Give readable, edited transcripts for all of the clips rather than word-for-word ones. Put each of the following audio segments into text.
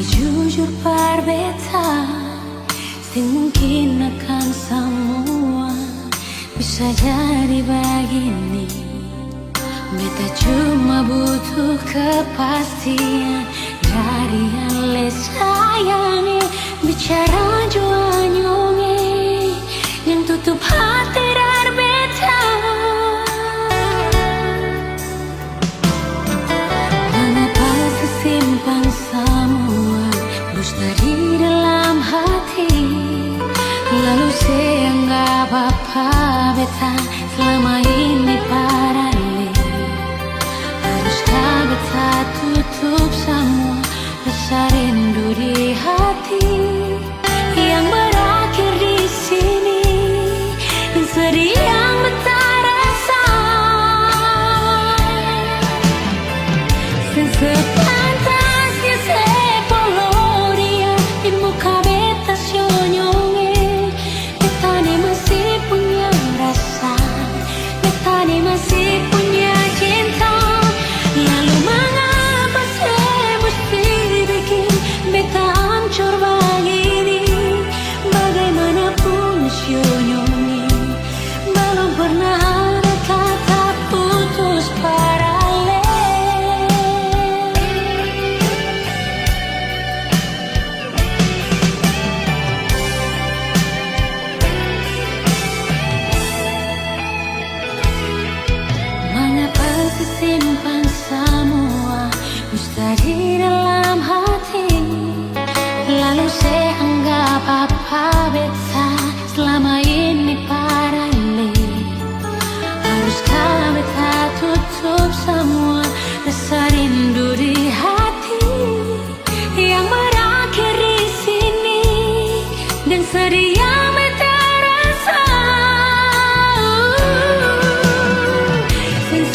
jujur berbeda, sing mungkin akan semua bisa jadi begini. Beta cuma butuh kepastian dari yang le sayangi. Bicara jua nyonge yang tutup hati dari beta. Mengapa sesimpan semua dusta di dalam hati, lalu seanggap apa beta selama ini paralel. Haruskah beta tutup semua rasa rindu di hati yang berakhir di sini, dan sedih yang beta rasa. Sepantasnya sepuluh dia di muka beta senyonge. Beta ni masih punya rasa, beta ni masih punya cinta. Lalu mengapa saya mesti bikin beta hancur begini? Bagaimanapun senyonge, belum pernah ada kata putus paralel. Mengapa disimpan semua dusta di dalam hati, lalu saya anggap apa beta selama ini paralel. Haruskah beta tutup semua rasa rindu di hati yang berakhir di sini, dan sedih yang beta rasa.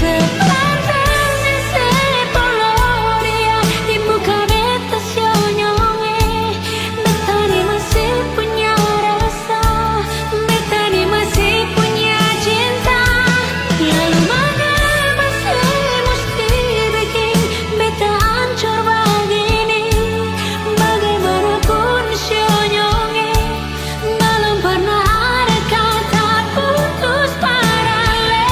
Sepantasnya sepuluh dia di muka beta senyonge. Beta ni masih punya rasa, beta ni masih punya cinta. Lalu mengapa saya mesti bikin beta hancur begini? Bagaimanapun senyonge, belum pernah ada kata putus paralel.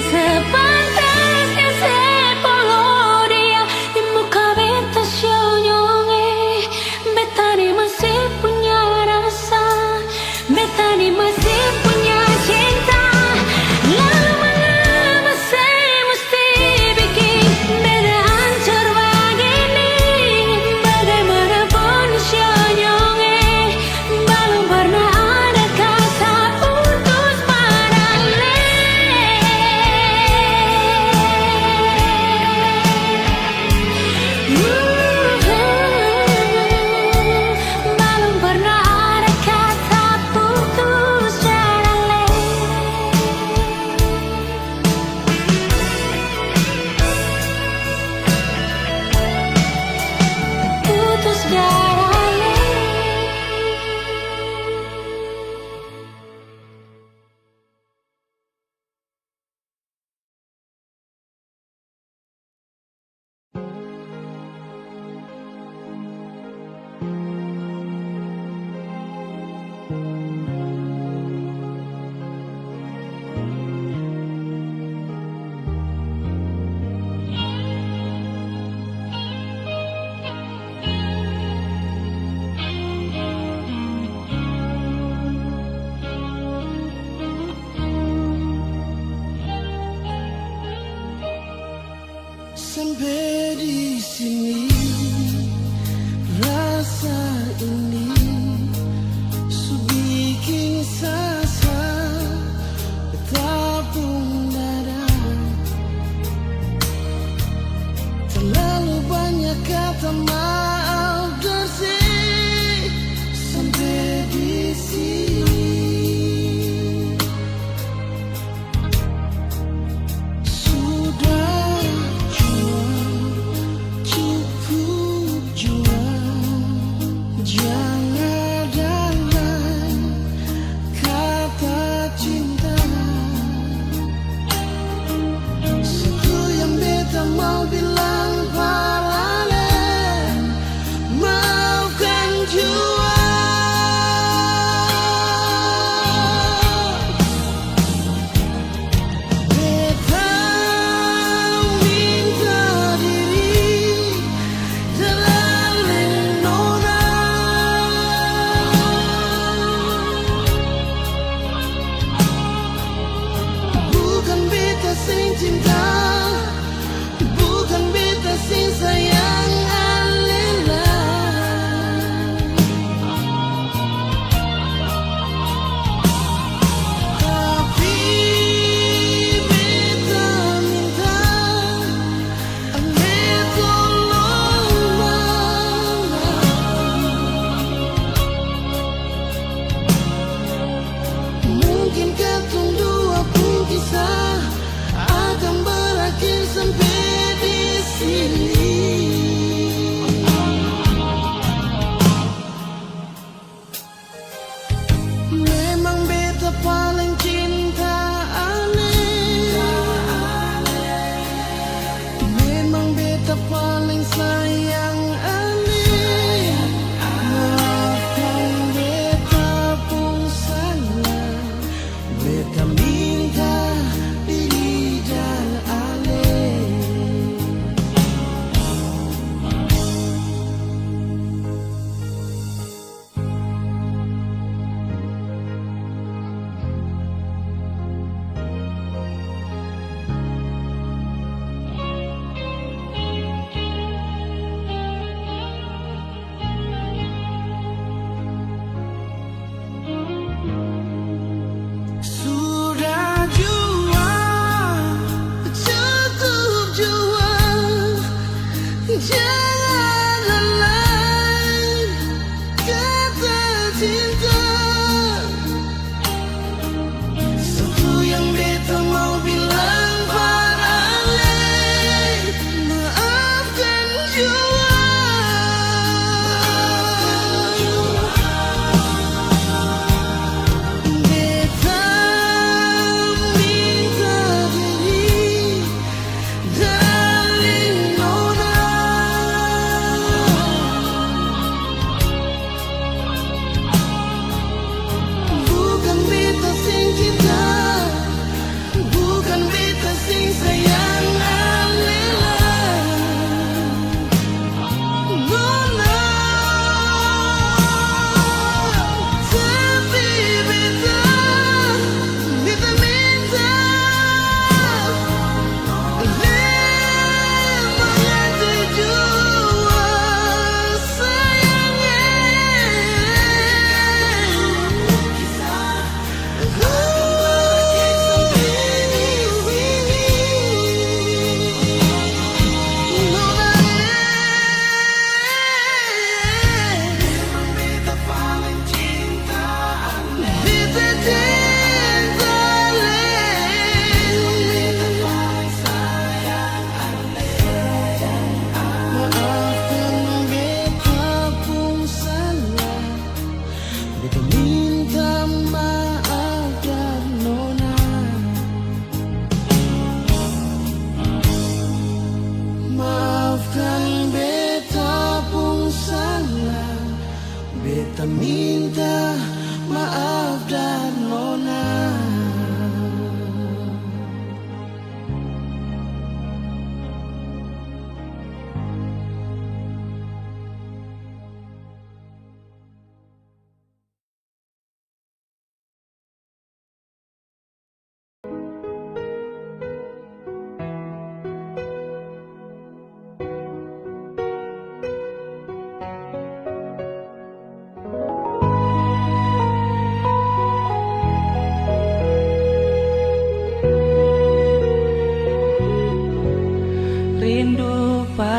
Sepantasnya sepuluh dia di muka beta senyonge. Beta ni masih punya rasa, beta ni masih punya cinta. Lalu mengapa saya mesti bikin beta hancur begini? Bagaimanapun senyonge, belum pernah ada kata putus paralel. Belum pernah ada kata putus paralel. Putus paralel. Sampai di sini rasa ini subikin sasa betapun dada. Terlalu banyak kata maaf bersih sampai di sini. Sudah jua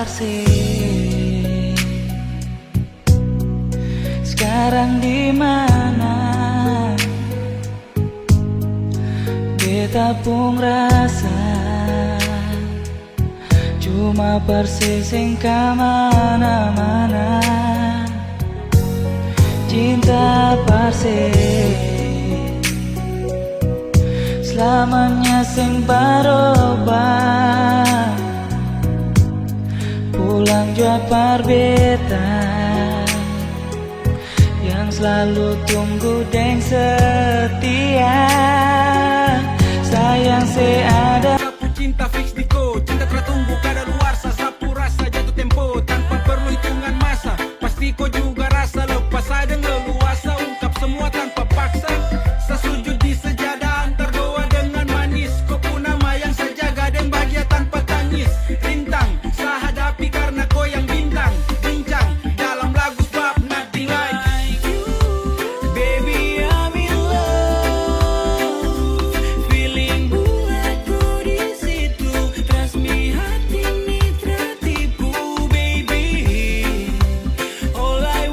Parsi. Sekarang di mana beta pun rasa cuma persising kemana-mana. Cinta Parsi selamanya sing barobah, pulang jua beta yang selalu tunggu dan setia. Sayang seada Aku cinta fix diko, cinta tertunggu kada luar sapu rasa jatuh tempo tanpa perlu hitungan masa. Pasti kau juga rasa lepas ada leluasa, ungkap semua tanpa paksa. Sesujud di sejadah antar doa dengan manis. Kau pun nama yang sejaga dan bahagia tanpa tangis. Rintang sehadapi karena kau yang bintang. Bincang dalam lagu bab nothing like you. Baby I'm in love, feeling buatku di situ. Trust me hati ini tertipu baby. All I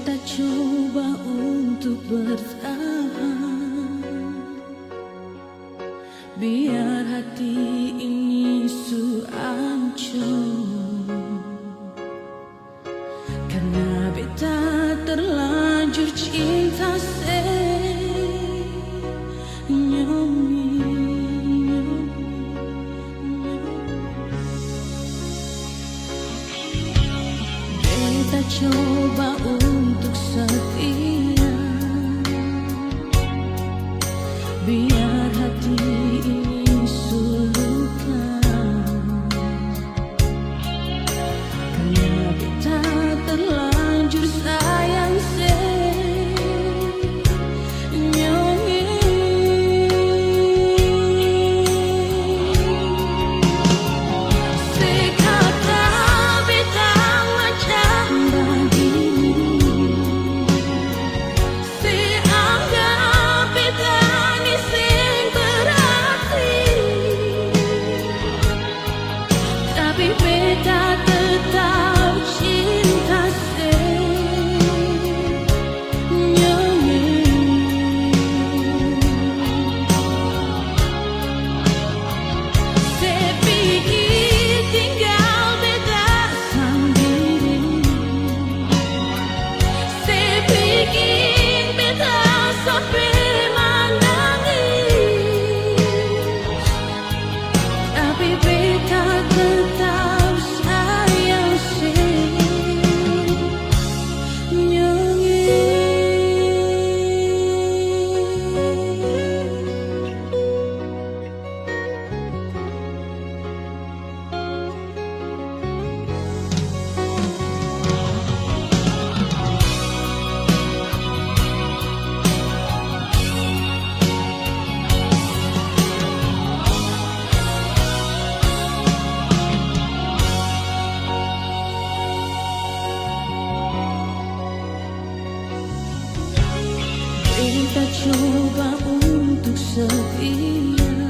Beta coba untuk bertahan, biar hati ini su ancur. Karena beta terlanjur cinta Beta coba untuk setia, biar hati ini suluka. Karena beta terlanjur sayang Beta coba untuk setia,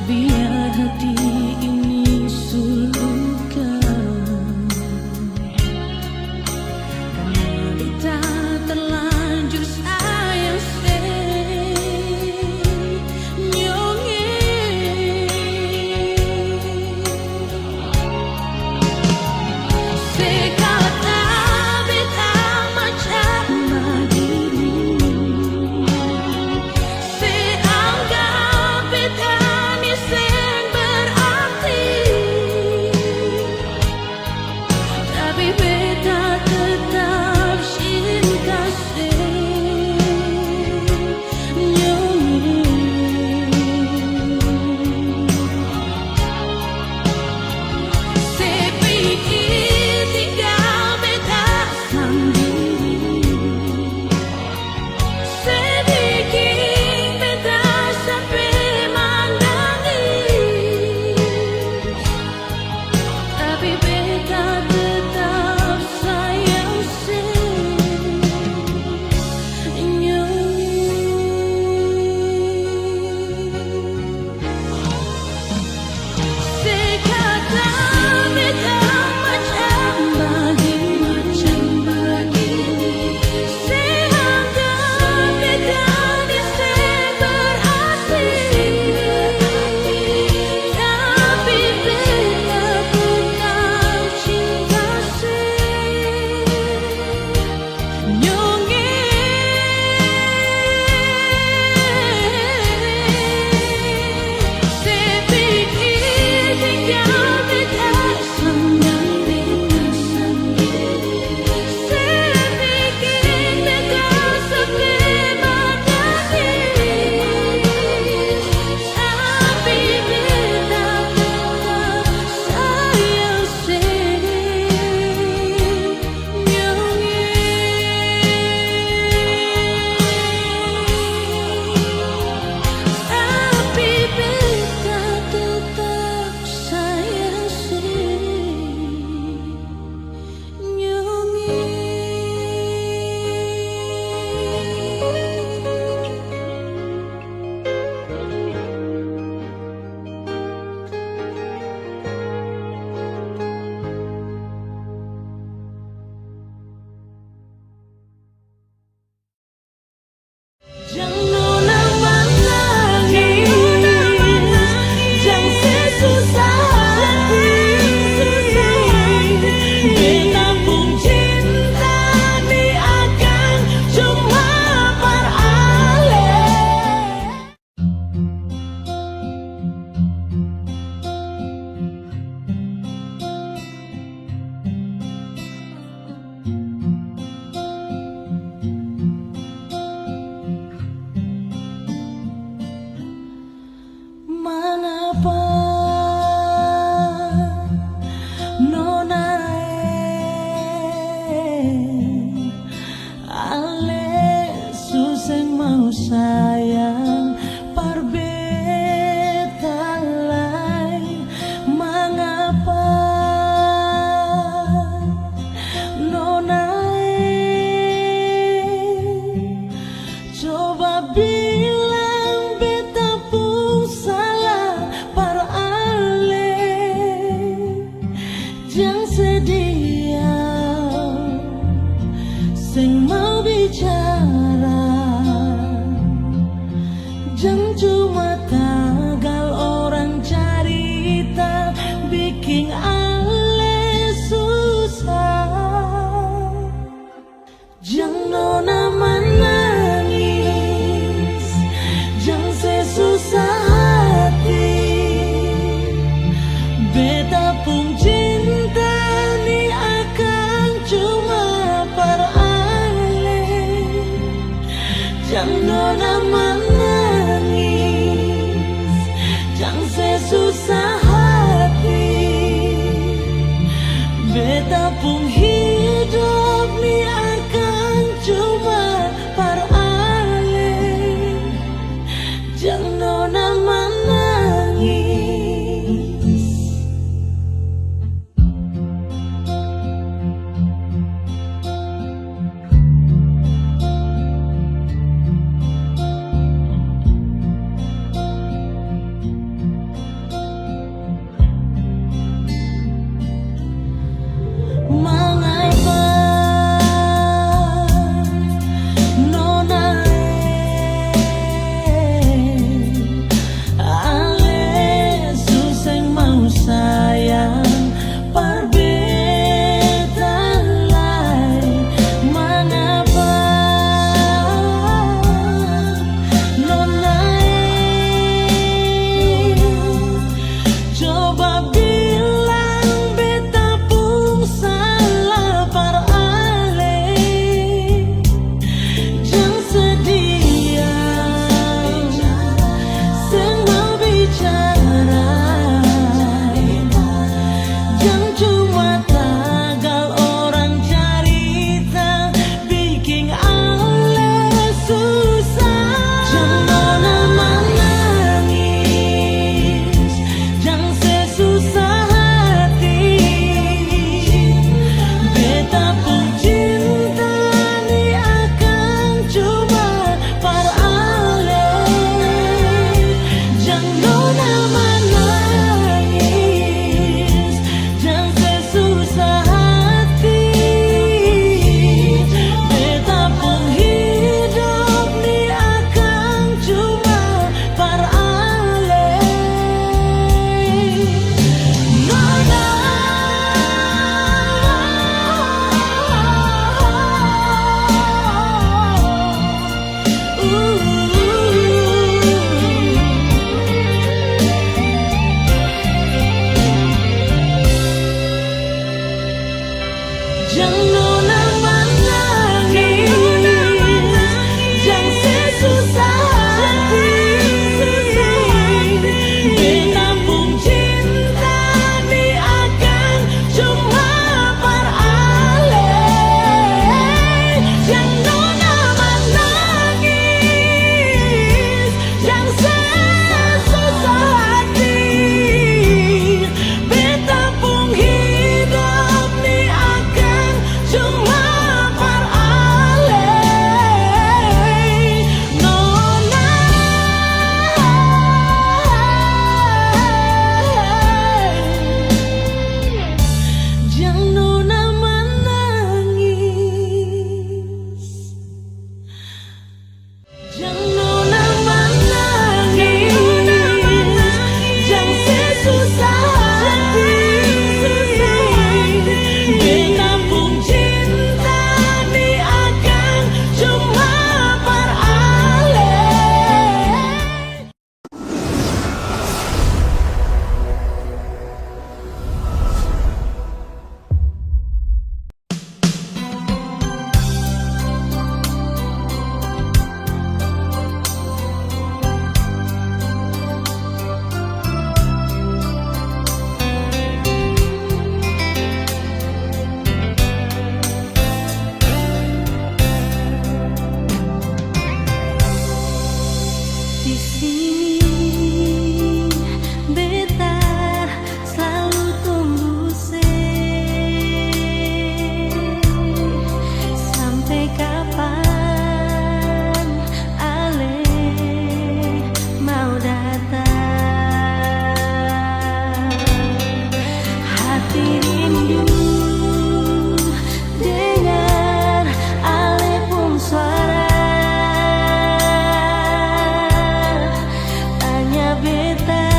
biar hati ini suluka. Karena beta terlanjur sayang Se beta selalu tunggu sampai kapan ale mau datang. Hati rindu dengar ale pun suara tanya beta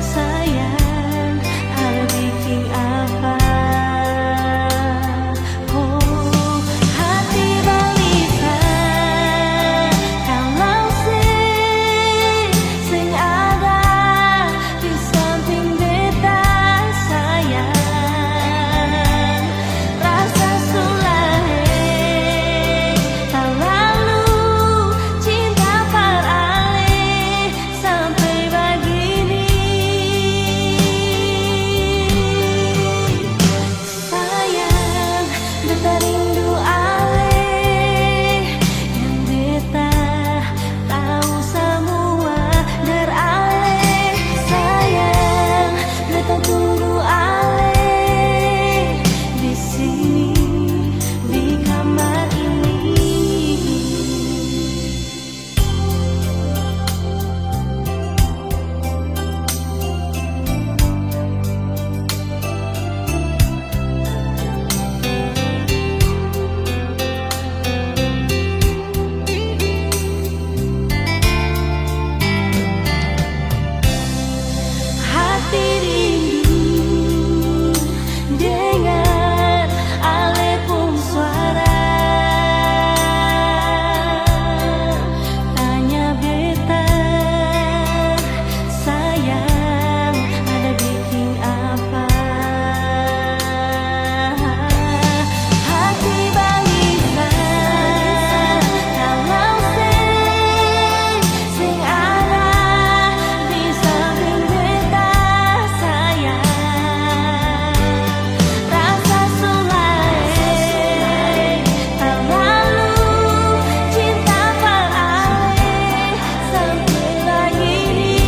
sayang ale bikin apa. Oh hati balita kalau sing ada di samping beta sayang rasa sulai tak lalu cinta par ale sampai begini. Sayang beta rindu ale yang beta tahu semua dari ale. Sayang beta tunggu ale di sini di kamar ini. Hati rindu dengar ale pun suara tanya beta sayang ada bikin apa. Hati balita kalau sing ada di samping beta sayang rasa sulai tak lalu cinta par ale sampai begini.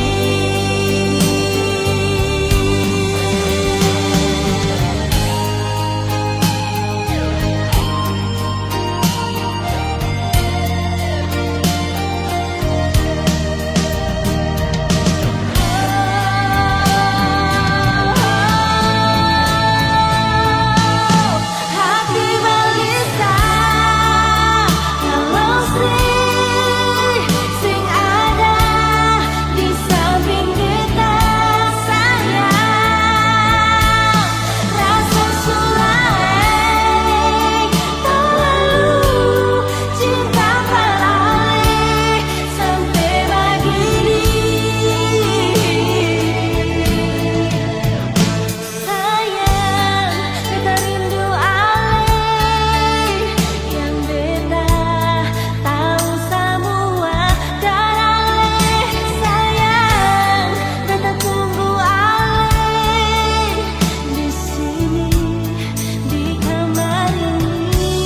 Hati balita kalau sing ada di samping beta sayang rasa sulai tak lalu cinta par ale sampai begini. Sayang beta rindu ale yang beta tahu semua dari ale. Sayang beta tunggu ale di sini di kamar ini.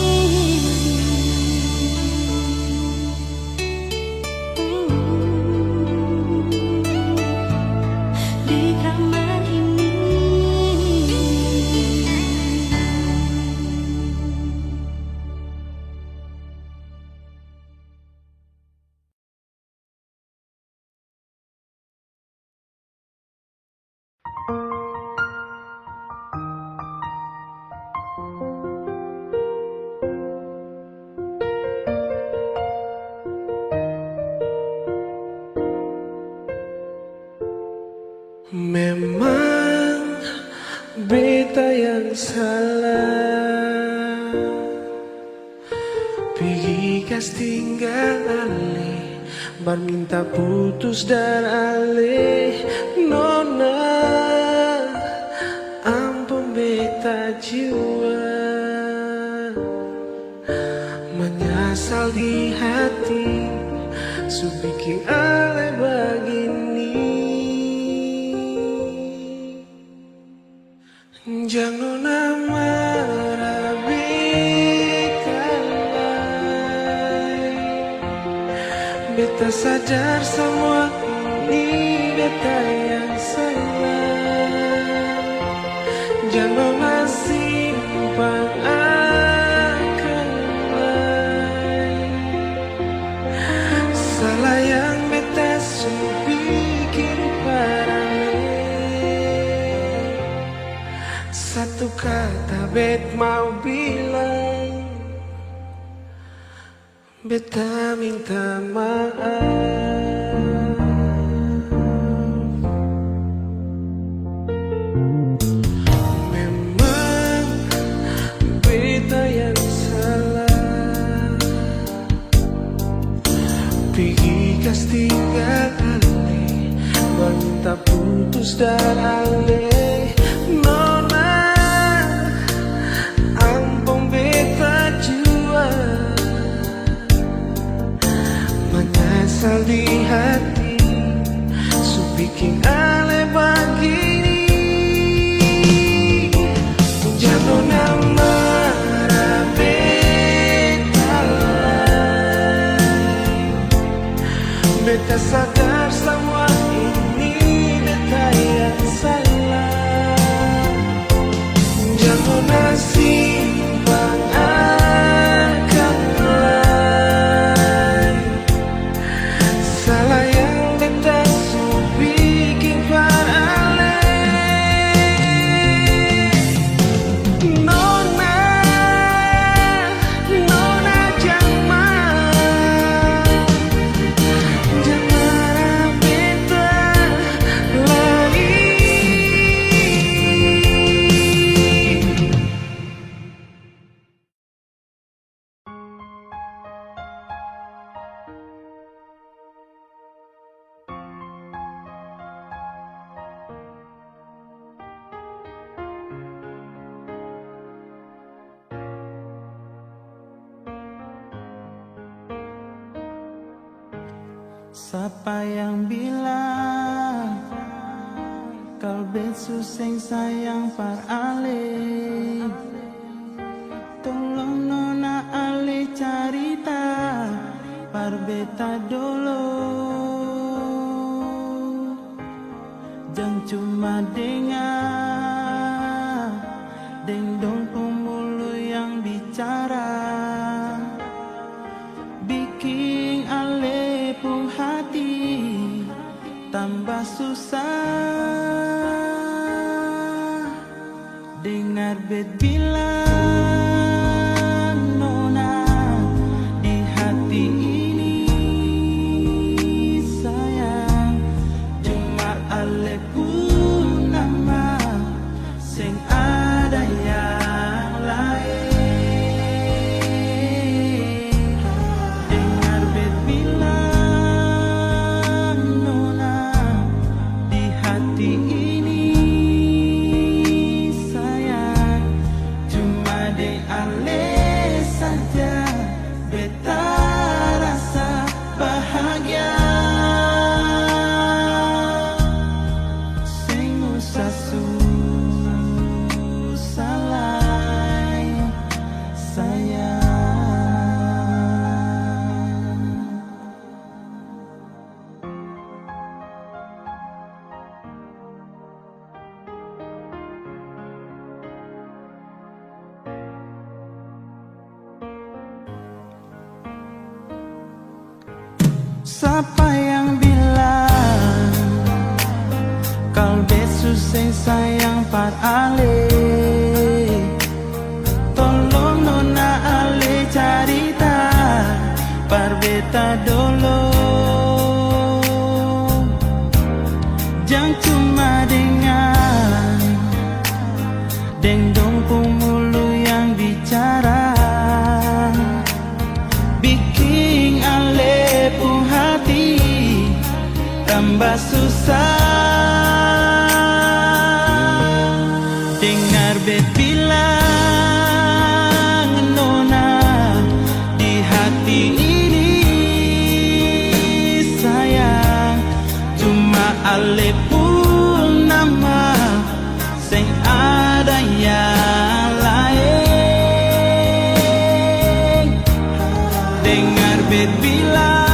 Di kamar ini. Memang beta yang salah, pergi kas tinggal ale, bar minta putus dari ale. Nona ampun beta jiwa menyesal di hati, su bikin ale begini. Jangan marah beta, beta Beta sadar semua ini beta yang salah. Jangan masih simpang akan lain. Salah yang beta sudah bikin paralel. Satu kata bet mau bilang, beta minta maaf. Memang beta yang salah. Pergi kas tinggal ale, meminta putus dan ale. Nona, ampun beta jua. Menyesal di hati, su bikin ale begini. Jangan marah beta lain. Beta sadar semua ini beta yang salah. Jangan simpang akan lain. Salah yang beta su bikin paralel. Nona, Nona jangan marah beta lain. Siapa yang bilang kal besu sing sayang par ale? Tolong nona ale carita par beta dolo. Jangan cuma dengar dong pemulu yang bicara, bikin ale pun hati tambah susah. Dengar bet bilang nona di hati ini sayang, cuma ale pun nama sing ada yang lain. Dengar bet bilang nona di hati ini sayang, cuma de ale saja beta rasa bahagia. Sing usah susah lain sayang. Siapa yang bilang kal besu sing sayang par ale? Tolong nona ale carita par beta dolo. Jangan cuma dengar dong pemulu yang bicara, bikin ale pun hati tambah susah. Dengar bet bilang nona di hati ini sayang, cuma ale pun nama sing ada yang lain. Dengar bet bilang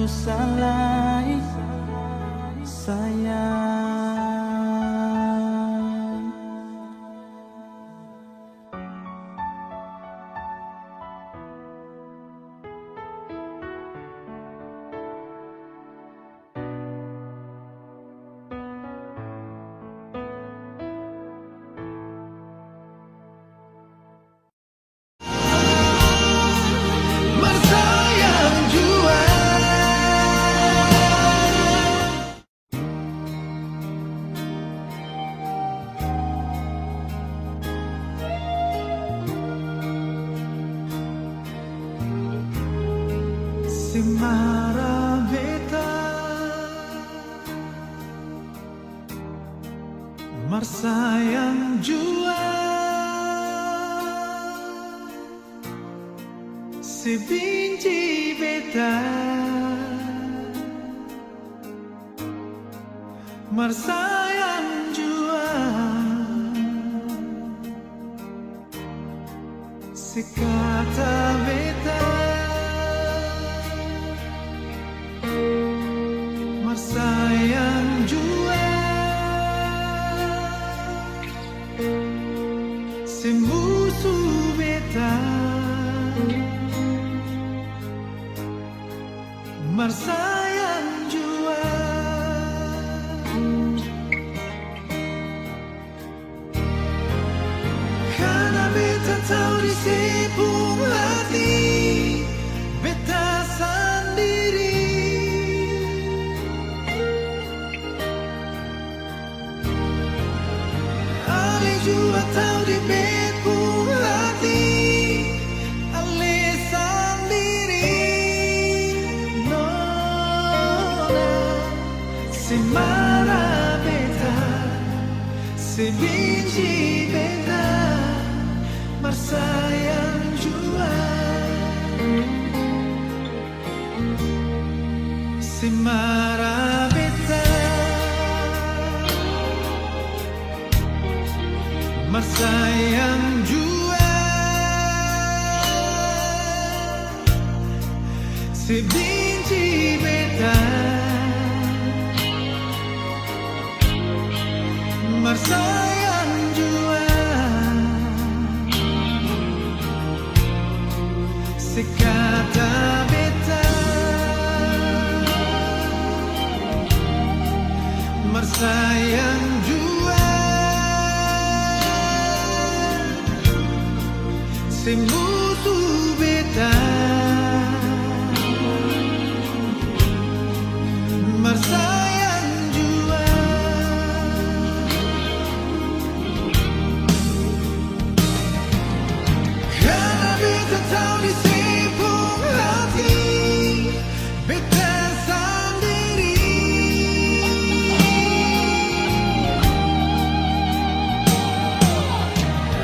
susah lagi sayang. Bersayang jua. Semara beta marsayang jua. Sebenci beta marsayang jua. Sekata beta marsayang jua. Semusuh beta marsayang jua. Karena beta tahu di sepung hati beta sendiri. Ale jua tahu di sepung hati ale sendiri. Semara beta, sebenci beta, marsayang jua. Semara beta, marsayang jua. Sebenci beta, marsayang jua. Sekata beta marsayang jua. Semusuh beta marsayang jua. Karena beta tahu di sepung hati beta sendiri.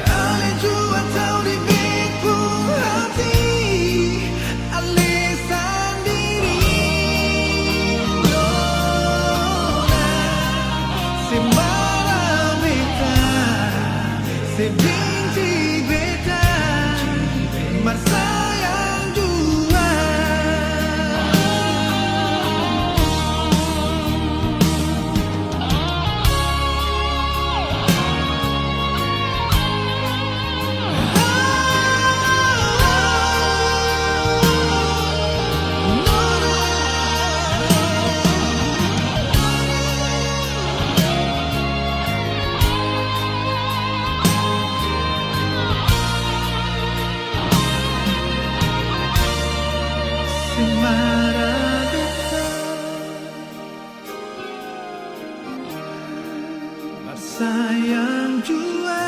Ale jua tahu di sepung hati ale sendiri. Nona semara beta sebenci beta marsayang jua. Semara beta marsayang jua.